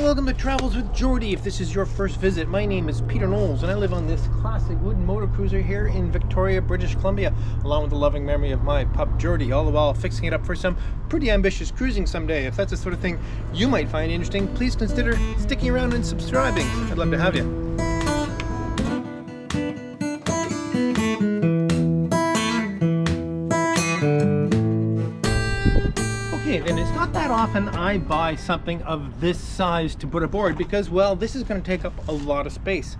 welcome to Travels with Geordie. If this is your first visit, my name is Peter Knowles and I live on this classic wooden motor cruiser here in Victoria, British Columbia, along with the loving memory of my pup Geordie, all the while fixing it up for some pretty ambitious cruising someday. If that's the sort of thing you might find interesting, please consider sticking around and subscribing. I'd love to have you. And it's not that often I buy something of this size to put aboard because, well, this is going to take up a lot of space.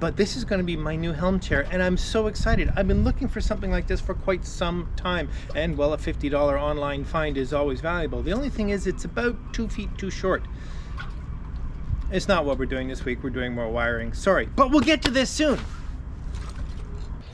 But this is going to be my new helm chair and I'm so excited. I've been looking for something like this for quite some time, and well, a $50 online find is always valuable. The only thing is it's about 2 feet too short. It's not what we're doing this week. We're doing more wiring. Sorry, but we'll get to this soon.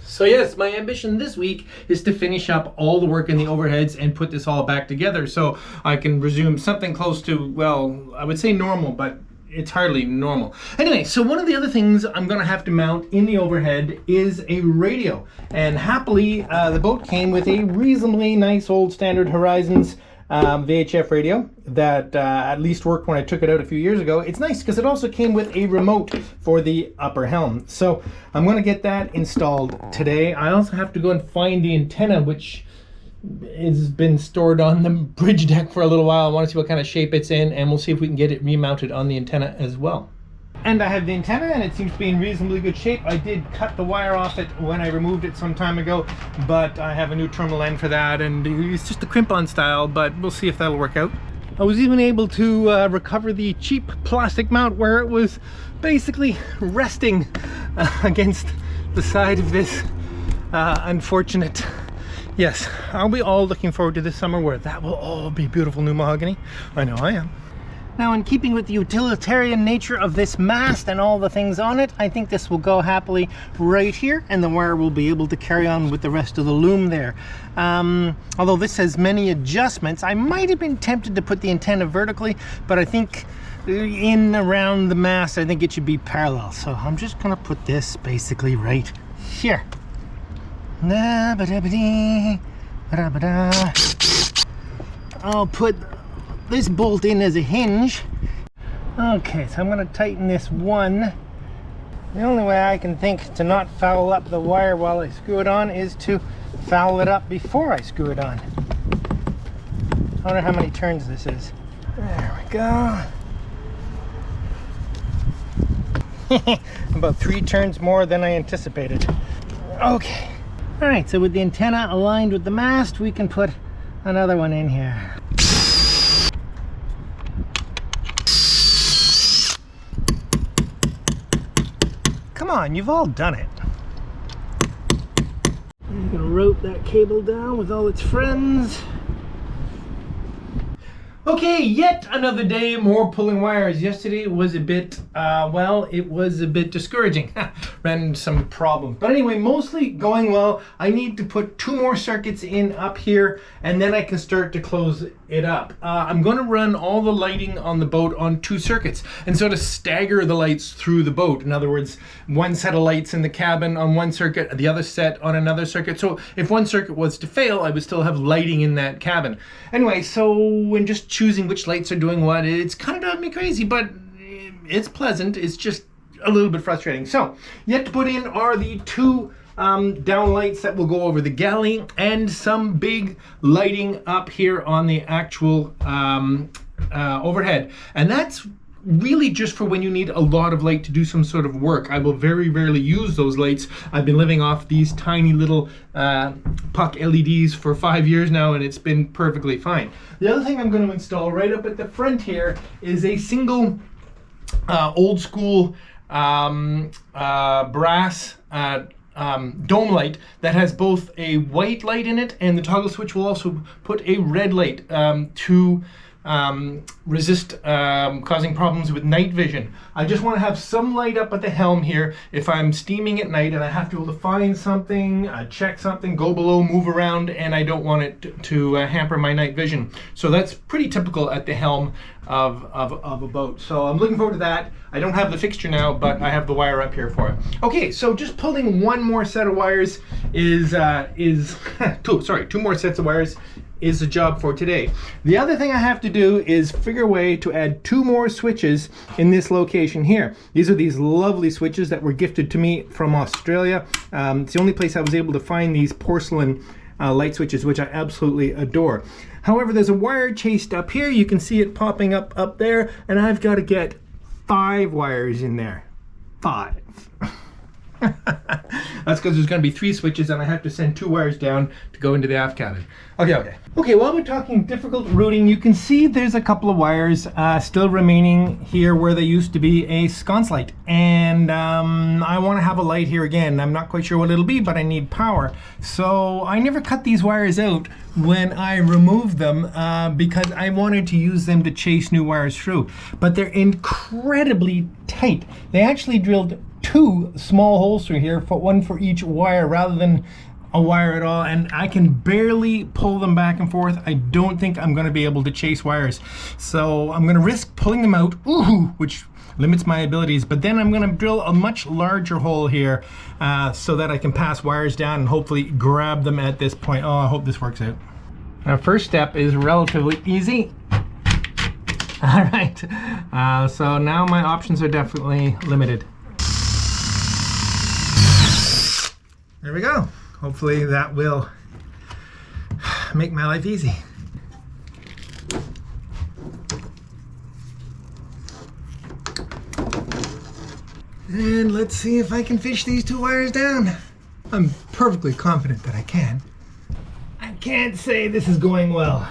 So yes, my ambition this week is to finish up all the work in the overheads and put this all back together so I can resume something close to, well, I would say normal, but it's hardly normal. Anyway, so one of the other things I'm going to have to mount in the overhead is a radio. And happily, the boat came with a reasonably nice old standard Horizons VHF radio that at least worked when I took it out a few years ago. It's nice because it also came with a remote for the upper helm. So I'm going to get that installed today. I also have to go and find the antenna, which has been stored on the bridge deck for a little while. I want to see what kind of shape it's in, and we'll see if we can get it remounted on the antenna as well. And I have the antenna and it seems to be in reasonably good shape. I did cut the wire off it when I removed it some time ago, but I have a new terminal end for that, and it's just a crimp-on style, but we'll see if that'll work out. I was even able to recover the cheap plastic mount where it was basically resting against the side of this unfortunate. Yes, I'll be all looking forward to this summer where that will all be beautiful new mahogany. I know I am. Now, in keeping with the utilitarian nature of this mast and all the things on it, I think this will go happily right here, and the wire will be able to carry on with the rest of the loom there. Although this has many adjustments, I might have been tempted to put the antenna vertically, but I think in around the mast, I think it should be parallel. So I'm just gonna put this basically right here. I'll put this bolt in as a hinge. Okay, so I'm going to tighten this one. The only way I can think to not foul up the wire while I screw it on is to foul it up before I screw it on. I wonder how many turns this is. There we go. About 3 turns more than I anticipated. Okay. Alright, so with the antenna aligned with the mast, we can put another one in here. Come on, you've all done it. I'm gonna rope that cable down with all its friends. Okay, yet another day, more pulling wires. Yesterday was a bit, well, it was a bit discouraging. Ran into some problems. But anyway, mostly going well. I need to put 2 more circuits in up here, and then I can start to close it up. I'm going to run all the lighting on the boat on 2 circuits, and sort of stagger the lights through the boat. In other words, one set of lights in the cabin on one circuit, the other set on another circuit. So if one circuit was to fail, I would still have lighting in that cabin. Anyway, so when just choosing which lights are doing what, it's kind of driving me crazy, but it's pleasant. It's just a little bit frustrating. So yet to put in are the 2 down lights that will go over the galley, and some big lighting up here on the actual overhead. And that's really just for when you need a lot of light to do some sort of work. I will very rarely use those lights. I've been living off these tiny little puck LEDs for 5 years now, and it's been perfectly fine. The other thing I'm going to install right up at the front here is a single old school brass dome light that has both a white light in it, and the toggle switch will also put a red light to resist causing problems with night vision. I just want to have some light up at the helm here if I'm steaming at night and I have to be able to find something, check something, go below, move around, and I don't want it to hamper my night vision. So that's pretty typical at the helm of a boat. So I'm looking forward to that. I don't have the fixture now, but I have the wire up here for it. Okay, so just pulling one more set of wires is 2 more sets of wires is the job for today. The other thing I have to do is figure a way to add 2 more switches in this location here. These are these lovely switches that were gifted to me from Australia. It's the only place I was able to find these porcelain light switches, which I absolutely adore. However, there's a wire chased up here. You can see it popping up there, and I've got to get 5 wires in there. 5. That's because there's going to be 3 switches and I have to send 2 wires down to go into the aft cabin. Okay, while we're talking difficult routing, you can see there's a couple of wires still remaining here where they used to be a sconce light. And I want to have a light here again. I'm not quite sure what it'll be, but I need power. So I never cut these wires out when I removed them because I wanted to use them to chase new wires through. But they're incredibly tight. They actually drilled 2 small holes through here, one for each wire rather than a wire at all, and I can barely pull them back and forth. I don't think I'm going to be able to chase wires, so I'm going to risk pulling them out, which limits my abilities, but then I'm going to drill a much larger hole here so that I can pass wires down and hopefully grab them at this point. Oh, I hope this works out. Now, first step is relatively easy. All right, so now my options are definitely limited. There we go. Hopefully that will make my life easy. And let's see if I can fish these 2 wires down. I'm perfectly confident that I can. I can't say this is going well.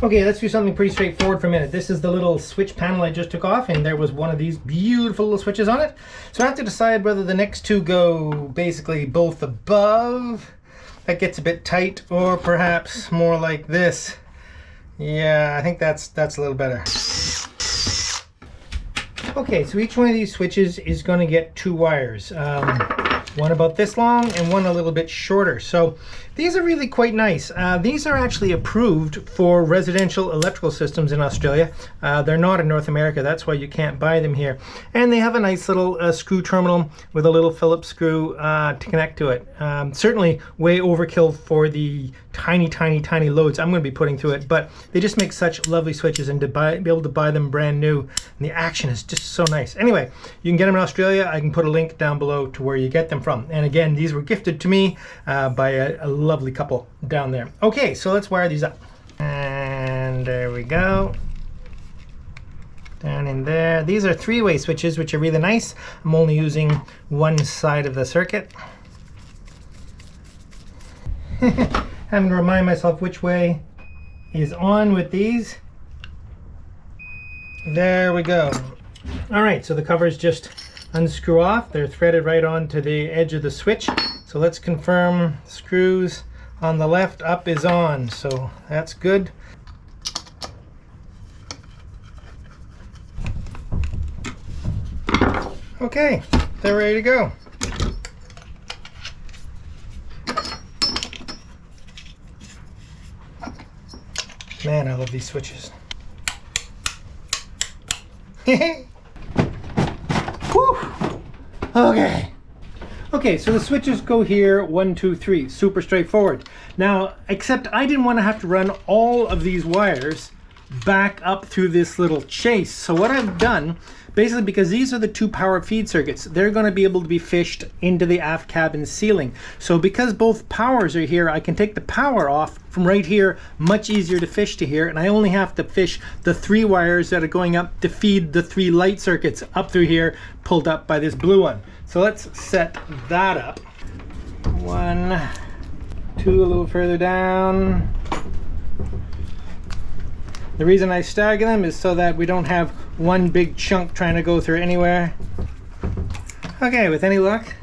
Okay, let's do something pretty straightforward for a minute. This is the little switch panel I just took off, and there was one of these beautiful little switches on it. So I have to decide whether the next 2 go basically both above. That gets a bit tight, or perhaps more like this. Yeah, I think that's a little better. Okay, so each one of these switches is going to get 2 wires. One about this long and one a little bit shorter. So these are really quite nice. These are actually approved for residential electrical systems in Australia. They're not in North America, that's why you can't buy them here. And they have a nice little screw terminal with a little Phillips screw to connect to it. Certainly way overkill for the tiny loads I'm going to be putting through it, but they just make such lovely switches, and to be able to buy them brand new, and the action is just so nice. Anyway, you can get them in Australia. I can put a link down below to where you get them from. And again, these were gifted to me by a lovely couple down there. Okay, so let's wire these up. And there we go. Down in there. These are 3-way switches, which are really nice. I'm only using one side of the circuit. Having to remind myself which way is on with these. There we go. All right, so the covers just unscrew off. They're threaded right onto the edge of the switch. So let's confirm screws on the left up is on. So that's good. Okay, they're ready to go. Man, I love these switches. Whew. Okay, so the switches go here, 1, 2, 3, super straightforward. Now, except I didn't want to have to run all of these wires back up through this little chase. So what I've done, basically because these are the 2 power feed circuits, they're going to be able to be fished into the aft cabin ceiling. So because both powers are here, I can take the power off from right here, much easier to fish to here, and I only have to fish the 3 wires that are going up to feed the 3 light circuits up through here, pulled up by this blue one. So let's set that up. 1, 2, a little further down. The reason I stagger them is so that we don't have one big chunk trying to go through anywhere. Okay, with any luck,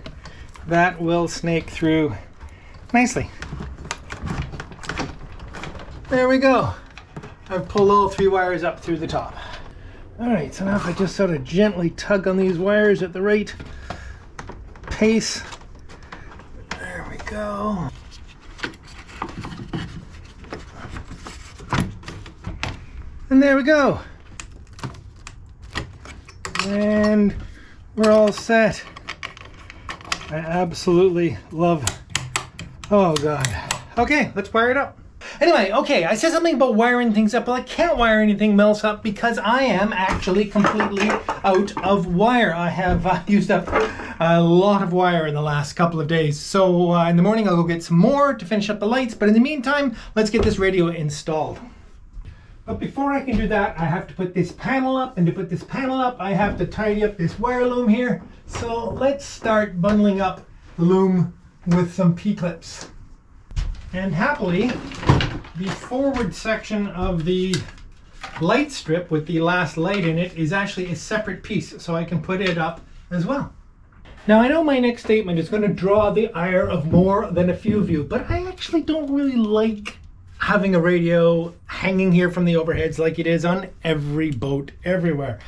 that will snake through nicely. There we go. I've pulled all 3 wires up through the top. All right, so now if I just sort of gently tug on these wires at the right pace. There we go. And there we go. And we're all set. I absolutely love, oh God. Okay, let's wire it up. Anyway, okay, I said something about wiring things up. Well, I can't wire anything else up because I am actually completely out of wire. I have used up a lot of wire in the last couple of days. So in the morning I'll go get some more to finish up the lights. But in the meantime, let's get this radio installed. But before I can do that, I have to put this panel up. And to put this panel up, I have to tidy up this wire loom here. So let's start bundling up the loom with some P-clips. And happily, the forward section of the light strip with the last light in it is actually a separate piece, so I can put it up as well. Now I know my next statement is going to draw the ire of more than a few of you, but I actually don't really like having a radio hanging here from the overheads like it is on every boat everywhere.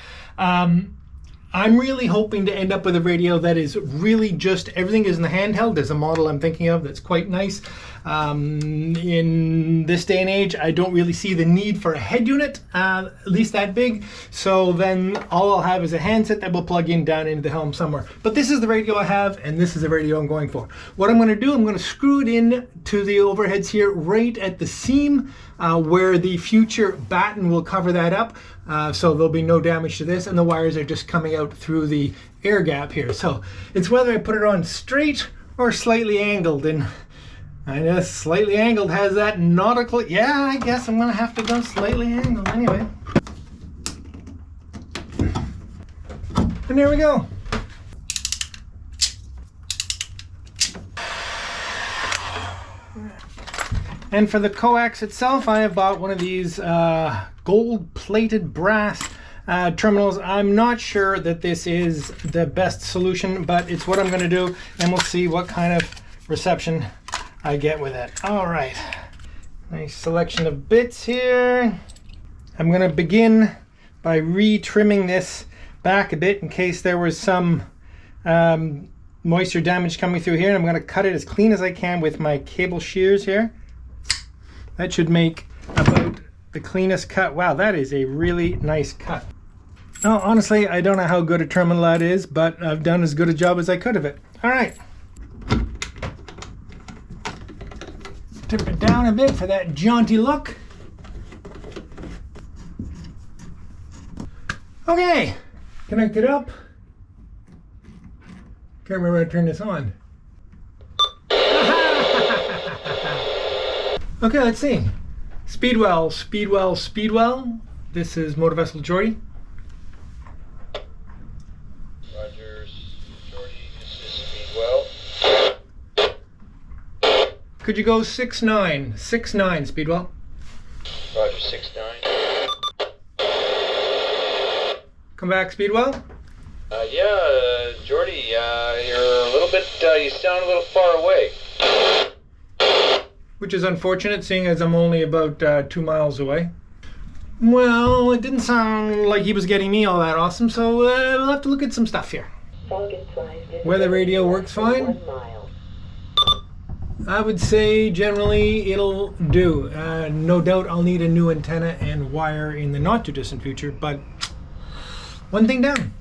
I'm really hoping to end up with a radio that is really just, everything is in the handheld. There's a model I'm thinking of that's quite nice. In this day and age, I don't really see the need for a head unit, at least that big. So then all I'll have is a handset that will plug in down into the helm somewhere. But this is the radio I have, and this is the radio I'm going for. What I'm going to do, I'm going to screw it in to the overheads here right at the seam where the future batten will cover that up. So there'll be no damage to this, and the wires are just coming out through the air gap here. So it's whether I put it on straight or slightly angled, and I know slightly angled has that nautical, yeah, I guess I'm gonna have to go slightly angled anyway. And there we go. And for the coax itself, I have bought one of these gold-plated brass terminals. I'm not sure that this is the best solution, but it's what I'm going to do, and we'll see what kind of reception I get with it. All right, nice selection of bits here. I'm going to begin by re-trimming this back a bit in case there was some moisture damage coming through here, and I'm going to cut it as clean as I can with my cable shears here. That should make about the cleanest cut. Wow, that is a really nice cut. Now, honestly, I don't know how good a terminal that is, but I've done as good a job as I could of it. All right. Tip it down a bit for that jaunty look. Okay, connect it up. Can't remember how to turn this on. Okay, let's see. Speedwell, Speedwell, Speedwell. This is Motor Vessel Geordie. Roger, Geordie, this is Speedwell. Could you go 6'9", 6'9", Speedwell? Roger, 6'9". Come back, Speedwell. Yeah, Geordie, you're a little bit, you sound a little far away. Which is unfortunate, seeing as I'm only about 2 miles away. Well, it didn't sound like he was getting me all that awesome, so we'll have to look at some stuff here. Weather radio works fine. I would say generally it'll do. No doubt I'll need a new antenna and wire in the not too distant future, but one thing down.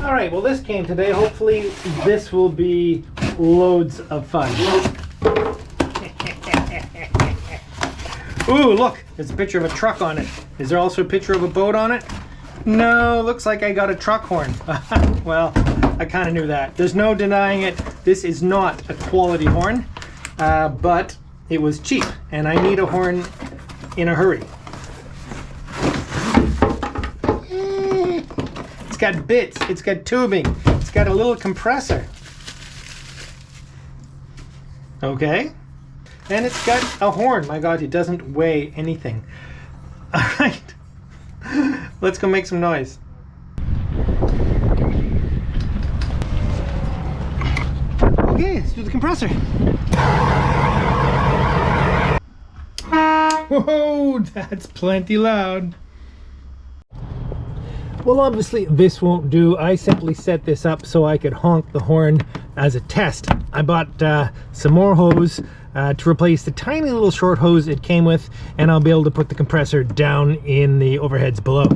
All right, well this came today. Hopefully this will be loads of fun. Ooh, look, there's a picture of a truck on it. Is there also a picture of a boat on it? No, looks like I got a truck horn. Well, I kind of knew that. There's no denying it. This is not a quality horn, but it was cheap, and I need a horn in a hurry. It's got bits, it's got tubing, it's got a little compressor. Okay. And it's got a horn. My God, it doesn't weigh anything. All right, let's go make some noise. Okay, let's do the compressor. Whoa, that's plenty loud. Well, obviously this won't do. I simply set this up so I could honk the horn as a test. I bought some more hose to replace the tiny little short hose it came with, and I'll be able to put the compressor down in the overheads below.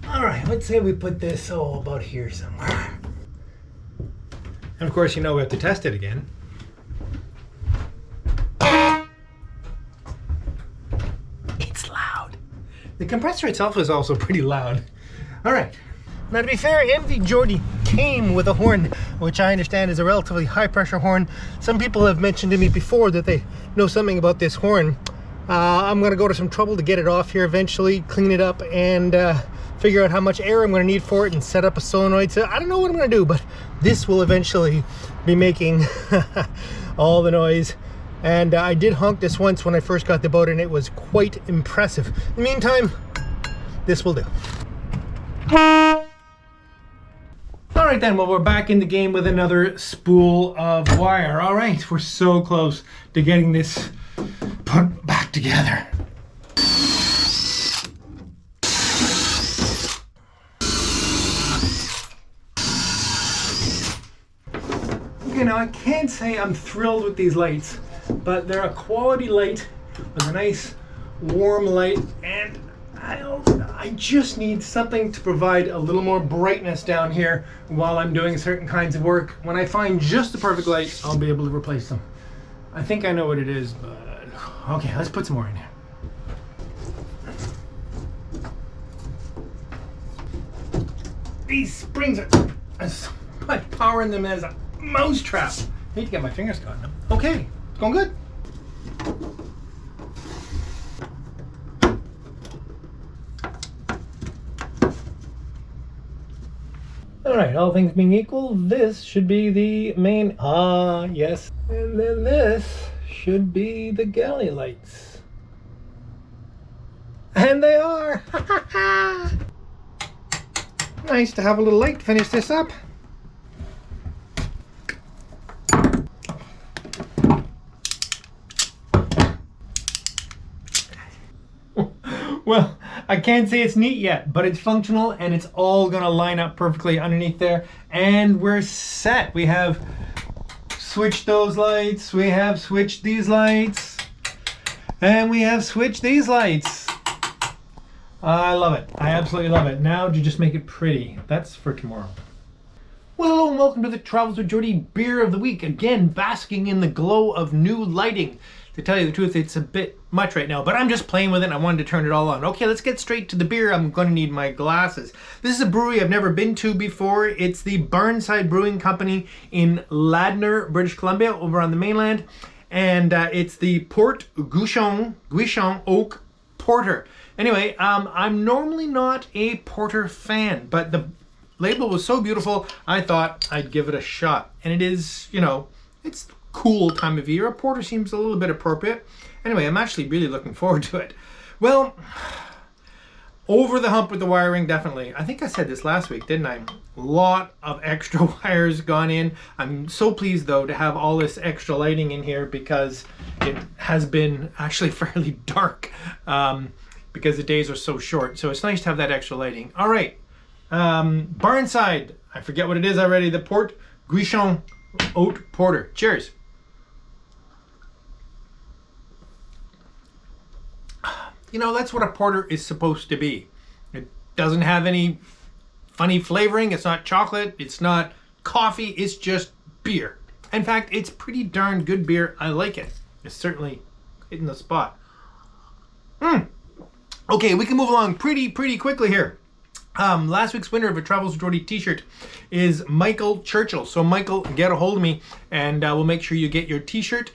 All right, let's say we put this about here somewhere. And of course, you know we have to test it again. The compressor itself is also pretty loud. All right. Now, to be fair, MV Geordie came with a horn, which I understand is a relatively high pressure horn. Some people have mentioned to me before that they know something about this horn. I'm gonna go to some trouble to get it off here eventually, clean it up, and figure out how much air I'm gonna need for it and set up a solenoid. So I don't know what I'm gonna do, but this will eventually be making all the noise. And I did honk this once when I first got the boat, and it was quite impressive. In the meantime, this will do. All right then, well, we're back in the game with another spool of wire. All right, we're so close to getting this put back together. Okay, now I can't say I'm thrilled with these lights, but they're a quality light with a nice warm light, and I just need something to provide a little more brightness down here while I'm doing certain kinds of work. When I find just the perfect light, I'll be able to replace them. I think I know what it is, but okay, let's put some more in here. These springs are as much power in them as a mousetrap. I need to get my fingers caught in them. Okay, it's going good. All right, all things being equal, this should be the main, yes. And then this should be the galley lights. And they are! Nice to have a little light to finish this up. Well, I can't say it's neat yet, but it's functional and it's all gonna line up perfectly underneath there. And we're set. We have switched those lights, we have switched these lights, and we have switched these lights. I love it. I absolutely love it. Now to just make it pretty. That's for tomorrow. Well, hello and welcome to the Travels with Geordie Beer of the Week. Again, basking in the glow of new lighting. To tell you the truth, it's a bit much right now, but I'm just playing with it and I wanted to turn it all on. Okay, let's get straight to the beer. I'm going to need my glasses. This is a brewery I've never been to before. It's the Burnside Brewing Company in Ladner, British Columbia, over on the mainland. And it's the Port Guichon Oak Porter. Anyway, I'm normally not a porter fan, but the label was so beautiful, I thought I'd give it a shot. And it is, you know, it's cool time of year. A porter seems a little bit appropriate. Anyway, I'm actually really looking forward to it. Well, over the hump with the wiring, definitely. I think I said this last week, didn't I? A lot of extra wires gone in. I'm so pleased though to have all this extra lighting in here because it has been actually fairly dark because the days are so short. So it's nice to have that extra lighting. All right, Burnside. I forget what it is already. The Port Guichon Oat Porter. Cheers. You know, that's what a porter is supposed to be. It doesn't have any funny flavoring. It's not chocolate. It's not coffee. It's just beer. In fact, it's pretty darn good beer. I like it. It's certainly hitting the spot. Okay, we can move along pretty quickly here. Last week's winner of a Travels with Geordie t-shirt is Michael Churchill. So Michael, get a hold of me and we'll make sure you get your t-shirt.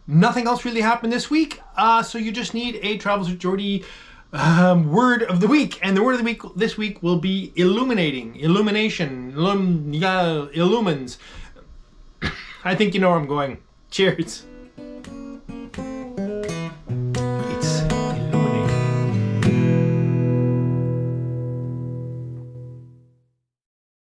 Nothing else really happened this week, so you just need a Travels with Geordie word of the week. And the word of the week this week will be illuminating, illumination, illumines. I think you know where I'm going. Cheers.